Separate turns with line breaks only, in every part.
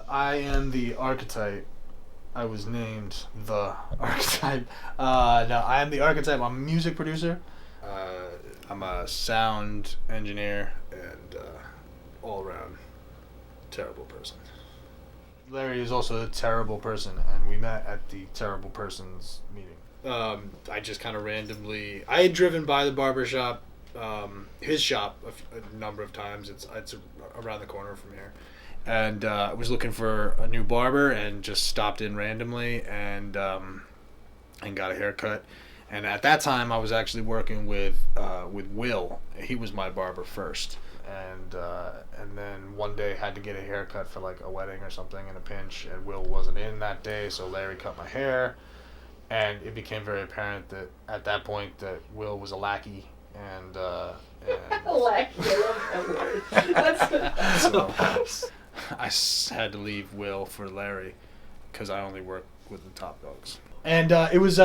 I am the Archetype. I was named the Archetype. No, I am the Archetype. I'm a music producer. I'm a sound engineer and all-around terrible person. Larry is also a terrible person, and we met at the terrible person's meeting. I just kind of randomly... I had driven by the barbershop, his shop, a number of times. It's around the corner from here. And I was looking for a new barber and just stopped in randomly and got a haircut. And at that time, I was actually working with Will. He was my barber first. And then one day had to get a haircut for like a wedding or something in a pinch, and Will wasn't in that day, so Larry cut my hair. And it became very apparent that at that point that Will was a lackey. And
lackey, I love that word.
So I had to leave Will for Larry because I only work with the top dogs. And it was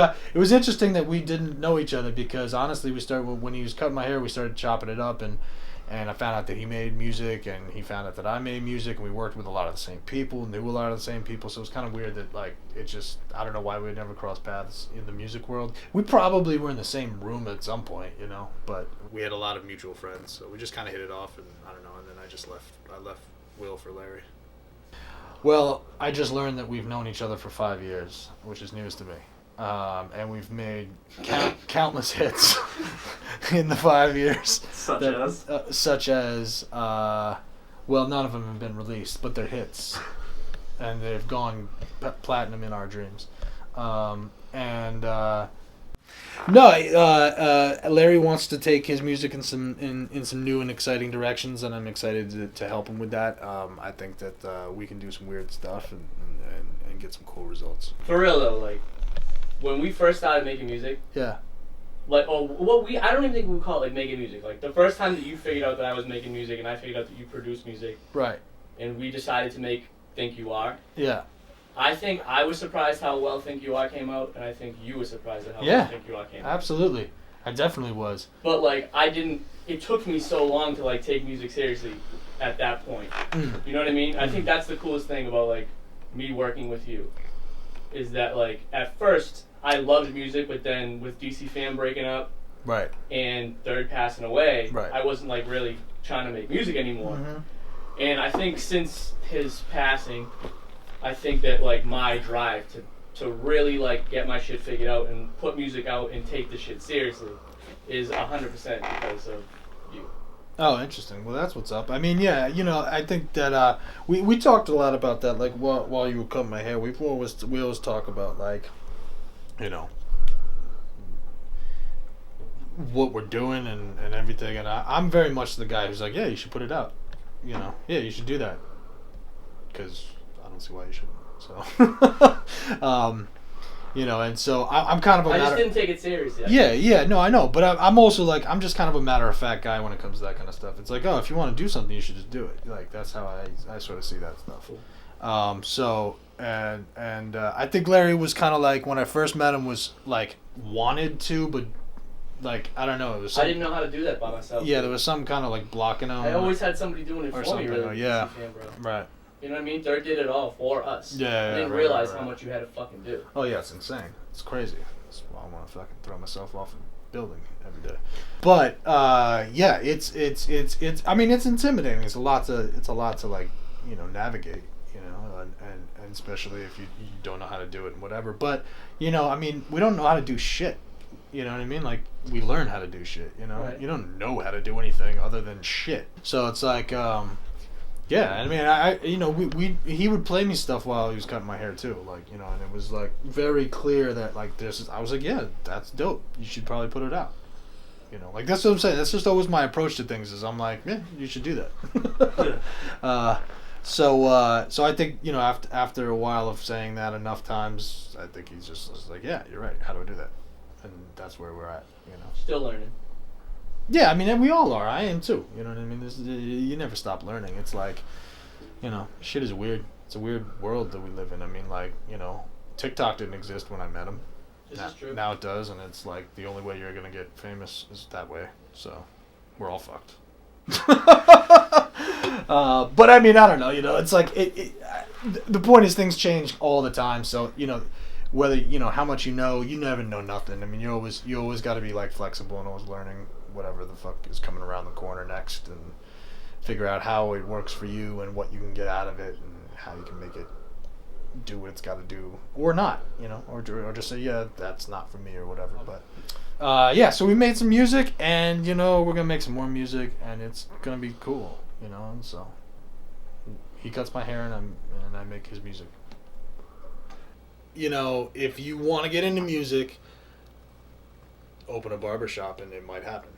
interesting that we didn't know each other because honestly we started when he was cutting my hair, we started chopping it up, and I found out that he made music and he found out that I made music, and we worked with a lot of the same people, knew a lot of the same people, so it was kind of weird that like it just, I don't know why we never crossed paths in the music world. We probably were in the same room at some point, you know, but we had a lot of mutual friends, so we just kind of hit it off, and I don't know, and then I left Will for Larry. Well, I just learned that we've known each other for 5 years, which is news to me. And we've made countless hits in the 5 years. Such as, well, none of them have been released, but they're hits. And they've gone platinum in our dreams. Larry wants to take his music in some new and exciting directions, and I'm excited to help him with that. I think that we can do some weird stuff and get some cool results.
For real though, like when we first started making music,
yeah,
like I don't even think we would call it like making music. Like the first time that you figured out that I was making music and I figured out that you produced music,
right?
And we decided to make Think You Are.
Yeah.
I think I was surprised how well Think You Are came out, and I think you were surprised at how well Think You Are came out.
Absolutely. I definitely was.
But, like, it took me so long to, like, take music seriously at that point. You know what I mean? I think that's the coolest thing about, like, me working with you, is that, like, at first, I loved music, but then with DC Fam breaking up,
right,
and Third passing away,
right,
I wasn't, like, really trying to make music anymore.
Mm-hmm.
And I think since his passing, I think that like my drive to really like get my shit figured out and put music out and take the shit seriously is 100% because of you.
Oh, interesting. Well, that's what's up. I mean, yeah, you know, I think that we talked a lot about that. Like while you were cutting my hair, we always talk about like, you know, what we're doing and everything. And I'm very much the guy who's like, yeah, you should put it out. You know, yeah, you should do that because I don't see why you shouldn't. So, you know, and so I'm kind of a
I just didn't take it seriously.
Yeah, no, I know, but I'm also like, I'm just kind of a matter-of-fact guy when it comes to that kind of stuff. It's like, oh, if you want to do something, you should just do it. Like, that's how I sort of see that stuff. So, I think Larry was kind of like, when I first met him, was like, wanted to, but like, I don't know, it was
I didn't know how to do that by myself.
Yeah, there was some kind of like blocking him.
I always had somebody doing it for me, really.
Yeah,
Fan, bro.
Right.
You know what I mean? Dirt did it all for us.
Yeah,
I didn't realize how much you had to fucking do.
Oh yeah, it's insane. It's crazy. That's why I want to fucking throw myself off a building every day. But yeah, it's. I mean, it's intimidating. It's a lot to like, you know, navigate. You know, and especially if you don't know how to do it and whatever. But you know, I mean, we don't know how to do shit. You know what I mean? Like, we learn how to do shit. You know, right. You don't know how to do anything other than shit. So it's like, yeah. I mean, I you know, he would play me stuff while he was cutting my hair too. Like, you know, and it was like very clear that like I was like, yeah, that's dope. You should probably put it out. You know, like that's what I'm saying. That's just always my approach to things. Is I'm like, yeah, you should do that. So I think, you know, after a while of saying that enough times, I think he's just like, yeah, you're right. How do I do that? And that's where we're at, you know.
Still learning.
Yeah, I mean, we all are. I am too. You know what I mean? You never stop learning. It's like, you know, shit is weird. It's a weird world that we live in. I mean, like, you know, TikTok didn't exist when I met him.
This is true.
Now it does, and it's like the only way you're gonna get famous is that way. So, we're all fucked. But I mean, I don't know. You know, it's like the point is things change all the time. So whether how much you never know nothing. I mean, you always got to be like flexible and always learning whatever the fuck is coming around the corner next, and figure out how it works for you and what you can get out of it and how you can make it do what it's got to do, or not, or just say, yeah, that's not for me or whatever. But yeah, so we made some music, and we're gonna make some more music, and it's gonna be cool, and so he cuts my hair, and I make his music. If you want to get into music, open a barbershop and it might happen.